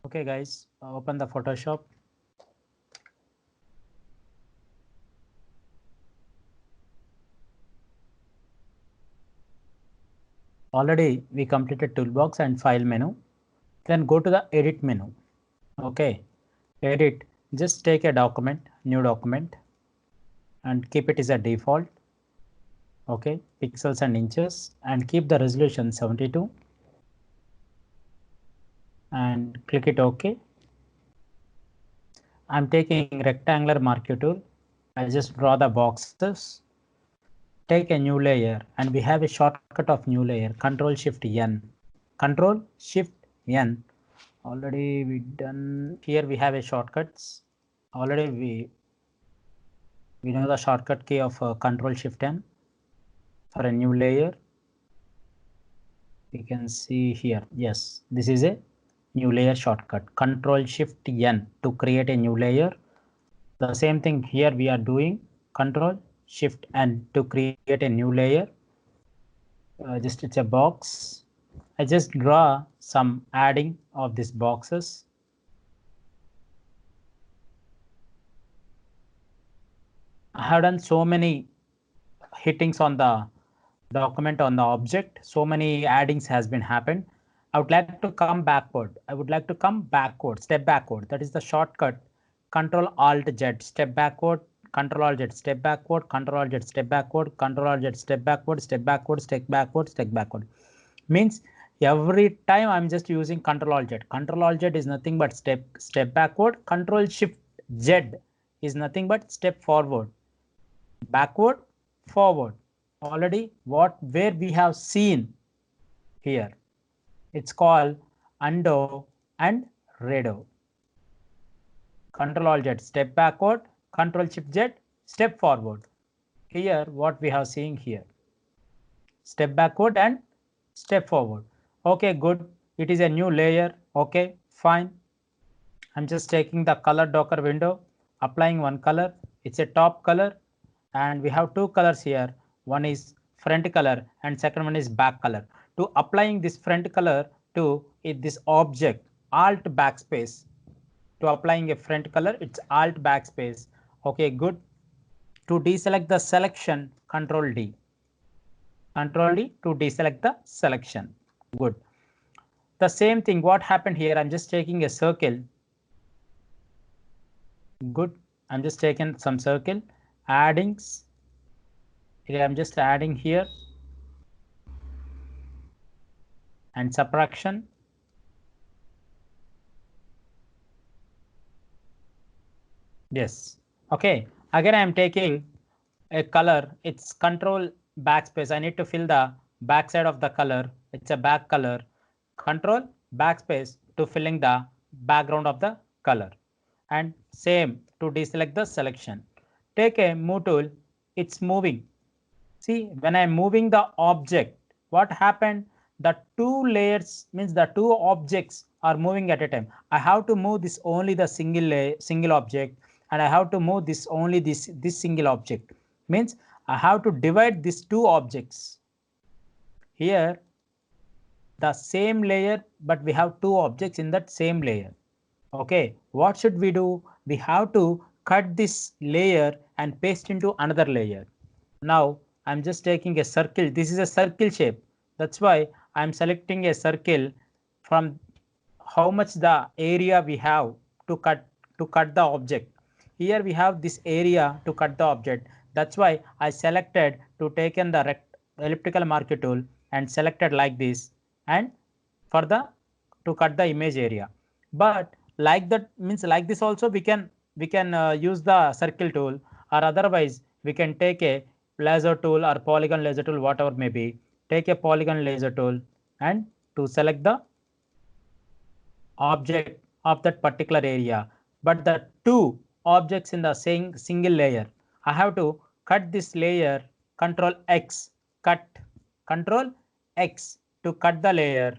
Okay guys, open the Photoshop. Already we completed toolbox and file menu. Then go to the edit menu. Okay, edit, just take a document, new document, and keep it as a default. Okay, pixels and inches, and keep the resolution 72 and click it OK. I'm taking rectangular marquee tool. I just draw the boxes. Take a new layer, and we have a shortcut of new layer, Control Shift N. Control Shift N. Already we done. Here we have a shortcuts. Already we know the shortcut key of Control Shift N for a new layer. We can see here. Yes, this is a new layer shortcut. Control Shift N to create a new layer. The same thing here we are doing. Control Shift N to create a new layer. Just it's a box. I just draw some adding of these boxes. I have done so many hittings on the document on the object. So many addings has been happened. I would like to come backward. I would like to come backward, step backward. That is the shortcut. Control Alt Z, step backward. Control Alt Z, step backward. Control Alt Z, step backward. Control Alt Z, step backward. Step backward. Step backward. Step backward. Means every time I'm just using Control Alt Z. Control Alt Z is nothing but step backward. Control Shift Z is nothing but step forward, backward, forward. Already where we have seen here, it's called undo and redo. Control Alt Z, step backward. Control Shift Z, step forward. Here what we have seen here, step backward and step forward. Okay, good. It is a new layer. Okay, fine. I'm just taking the color Docker window, applying one color. It's a top color, and we have two colors here. One is front color and second one is back color. To applying this front color to this object, Alt backspace. To applying a front color, it's Alt backspace. Okay, good. To deselect the selection, Control D. Control D to deselect the selection. Good. The same thing, what happened here, I'm just taking a circle. Good. I'm just taking some circle, addings. Here I'm just adding here and subtraction. Yes. Okay. Again, I'm taking a color. It's Control backspace. I need to fill the backside of the color. It's a back color. Control backspace to filling the background of the color. And same to deselect the selection. Take a move tool. It's moving. See, when I'm moving the object, what happened? The two layers means the two objects are moving at a time. I have to move this only the single object, and I have to move this only this single object. Means I have to divide these two objects. Here, the same layer, but we have two objects in that same layer. Okay, what should we do? We have to cut this layer and paste into another layer. Now I'm just taking a circle. This is a circle shape. That's why I'm selecting a circle from how much the area we have to cut the object. Here we have this area to cut the object. That's why I selected to take in the elliptical marquee tool and selected like this, and for the to cut the image area. But like that means like this also we can use the circle tool, or otherwise we can take a laser tool or polygon laser tool, whatever may be. Take a polygon laser tool and to select the object of that particular area. But the two objects in the same single layer, I have to cut this layer. Control X, cut. Control X to cut the layer.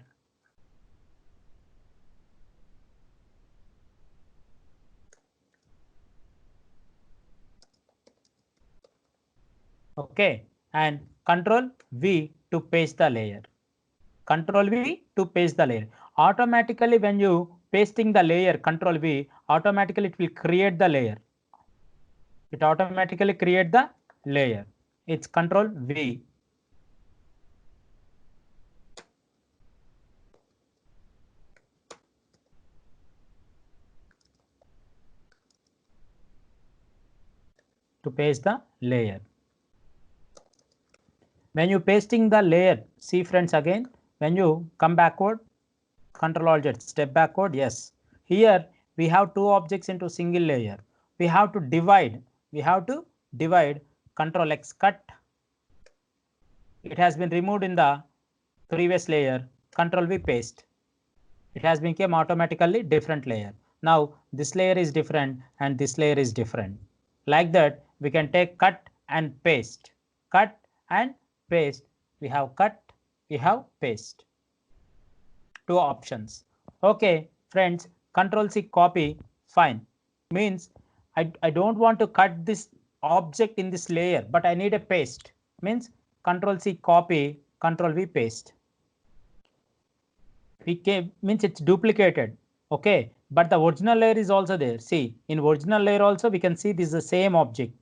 Okay, and Control V to paste the layer. Control V to paste the layer. Automatically when you pasting the layer, Control V, automatically it will create the layer. It automatically create the layer. It's Control V. To paste the layer. When you pasting the layer, see friends, again, when you come backward, Control Alt Z, step backward, yes. Here we have two objects into single layer. We have to divide. Control X, cut. It has been removed in the previous layer. Control V, paste. It has become automatically different layer. Now this layer is different and this layer is different. Like that, we can take cut and paste. Cut and paste. We have cut, we have paste. Two options. Okay, friends, Control C, copy, fine. Means I don't want to cut this object in this layer, but I need a paste. Means Control C, copy, Control V, paste. Means it's duplicated. Okay, but the original layer is also there. See, in original layer also we can see this is the same object.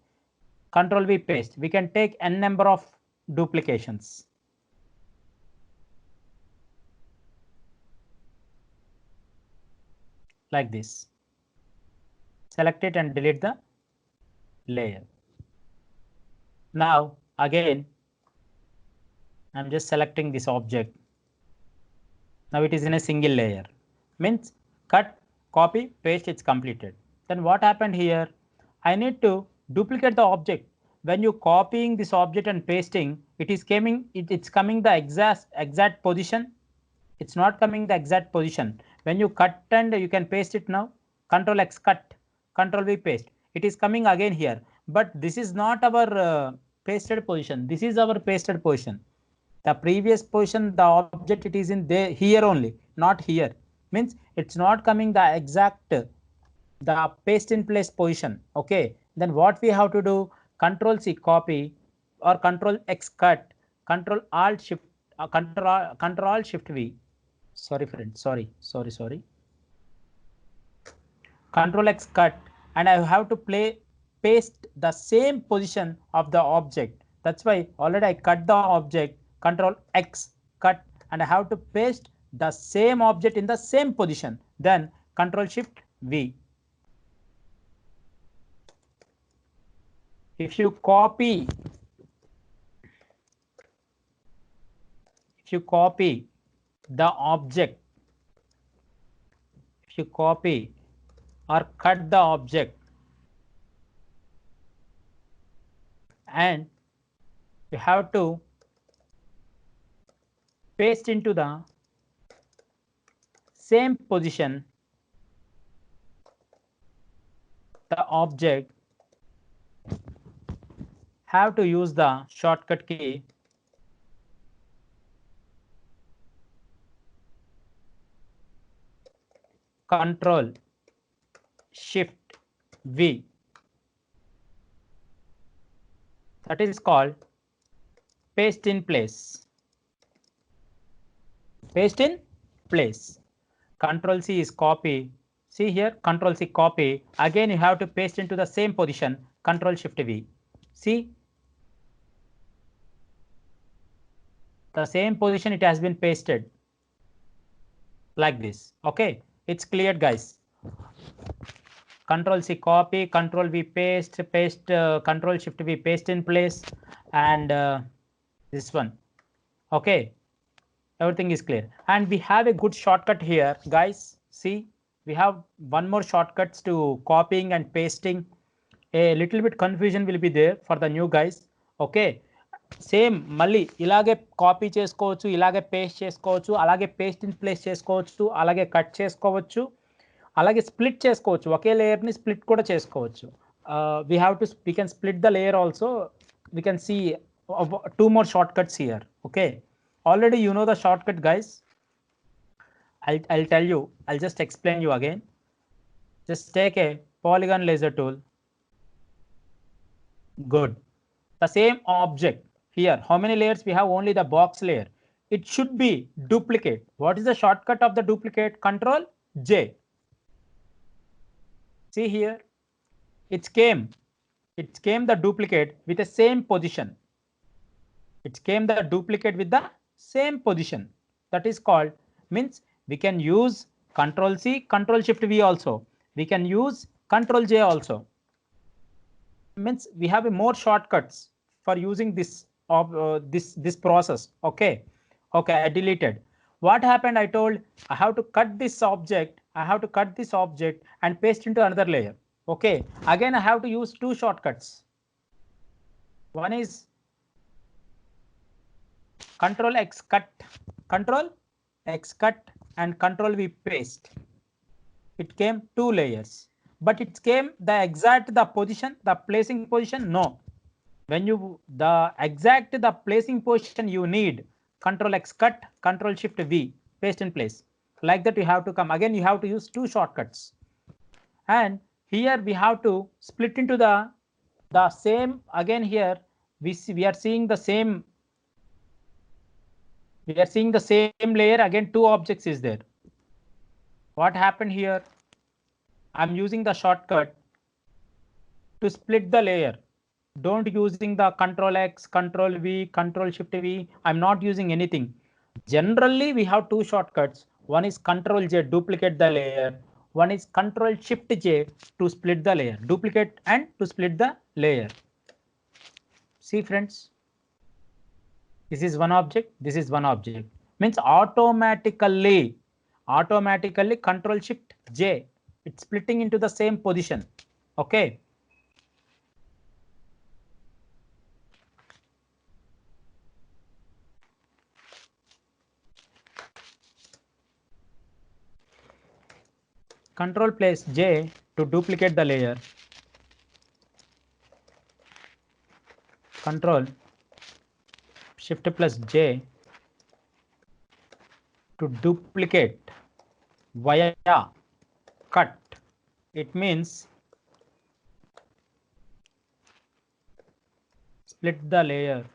Control V, paste. We can take n number of duplications. Like this. Select it and delete the layer. Now again, I'm just selecting this object. Now it is in a single layer. Means cut, copy, paste, it's completed. Then what happened here? I need to duplicate the object. When you copying this object and pasting, it's coming the exact position. It's not coming the exact position. When you cut and you can paste it now, Control X, cut, Control V, paste. It is coming again here. But this is not our pasted position. This is our pasted position. The previous position, the object, it is in there, here only, not here. Means it's not coming the exact, the paste in place position. Okay, then what we have to do? Control C, copy, or Control X, cut, Control Alt Shift, Control Alt Shift V. Sorry friends, sorry. Control X, cut, and I have to paste the same position of the object. That's why already I cut the object. Control X, cut, and I have to paste the same object in the same position. Then Control Shift V. If you copy the object, if you copy or cut the object and you have to paste into the same position the object, have to use the shortcut key Control Shift V. That is called paste in place. Paste in place. Control C is copy. See here, Control C, copy. Again, you have to paste into the same position. Control Shift V. See, the same position it has been pasted like this. Okay, it's clear, guys. Control C, copy, Control V, paste, Control Shift V, paste in place, and this one. Okay, everything is clear. And we have a good shortcut here, guys. See, we have one more shortcuts to copying and pasting. A little bit confusion will be there for the new guys. Okay, same మళ్ళీ ఇలాగే copy చేసుకోవచ్చు, ఇలాగే paste చేసుకోవచ్చు, అలాగే paste in place చేసుకోవచ్చు, అలాగే cut చేసుకోవచ్చు, అలాగే స్ప్లిట్ చేసుకోవచ్చు. ఒకే లేయర్ని స్ప్లిట్ కూడా చేసుకోవచ్చు. we can split the layer also. We can see two more shortcuts here. Okay, already you know the shortcut, guys. I'll tell you. I'll just explain you again. Just take a polygon laser tool. Good. The same object here. How many layers we have? Only the box layer. It should be duplicate. What is the shortcut of the duplicate? Control J. See here, it came the duplicate with the same position. It came the duplicate with the same position. That is called, means we can use Control C, Control Shift V also. We can use Control J also. Means we have a more shortcuts for using this this process. Okay, I deleted. What happened? I told I have to cut this object. I have to cut this object and paste into another layer. Okay, again I have to use two shortcuts. One is Control X cut, Control X cut, and Control V paste. It came two layers, but it came the exact the position, the placing position. No, when you the exact the placing position you need, Control X cut, Control Shift V paste in place. Like that you have to come again. You have to use two shortcuts, and here we have to split into the same. Again here we are seeing the same. We are seeing the same layer. Again, two objects is there. What happened here? I'm using the shortcut to split the layer. Don't using the Control X, Control V, Control Shift V. I'm not using anything. Generally, we have two shortcuts. One is Control J, duplicate the layer. One is Control Shift J to split the layer. Duplicate and to split the layer. See friends, this is one object, this is one object. Means automatically Control Shift J, it's splitting into the same position. Okay. Control plus J to duplicate the layer. Control Shift plus J to duplicate via cut. It means split the layer,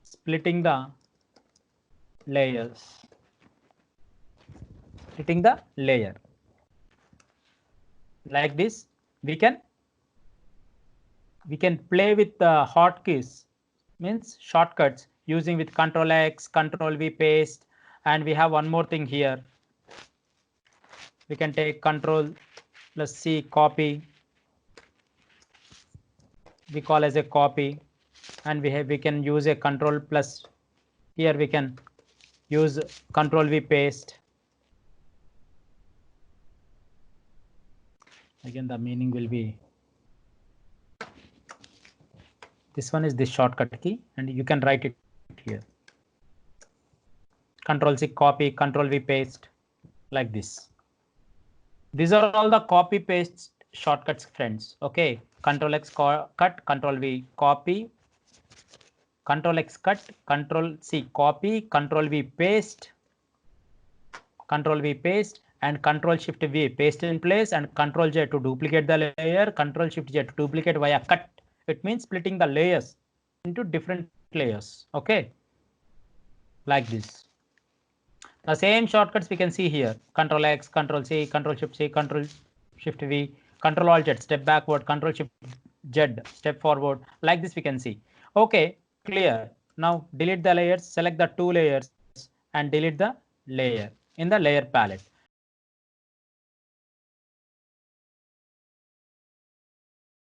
splitting the layers, splitting the layer. Like this, we can play with the hotkeys, means shortcuts, using with Control X, Control V paste, and we have one more thing here. We can take Control plus C copy. We call as a copy, and we can use a Control plus. Here we can use Control V paste. Again, the meaning will be. This one is the shortcut key, and you can write it here. Control C copy, Control V paste, like this. These are all the copy paste shortcuts, friends. Okay, Control X cut, Control V copy, Control X cut, Control C copy, Control V paste, Control V paste, and Control Shift V paste in place, and Control J to duplicate the layer, Control Shift J to duplicate via cut. It means splitting the layers into different layers. Okay, like this. The same shortcuts we can see here. Control X, Control C, Control Shift C, Control Shift V, Control Alt Z, step backward, Control Shift Z, step forward. Like this we can see. Okay, clear. Now delete the layers, select the two layers and delete the layer in the layer palette.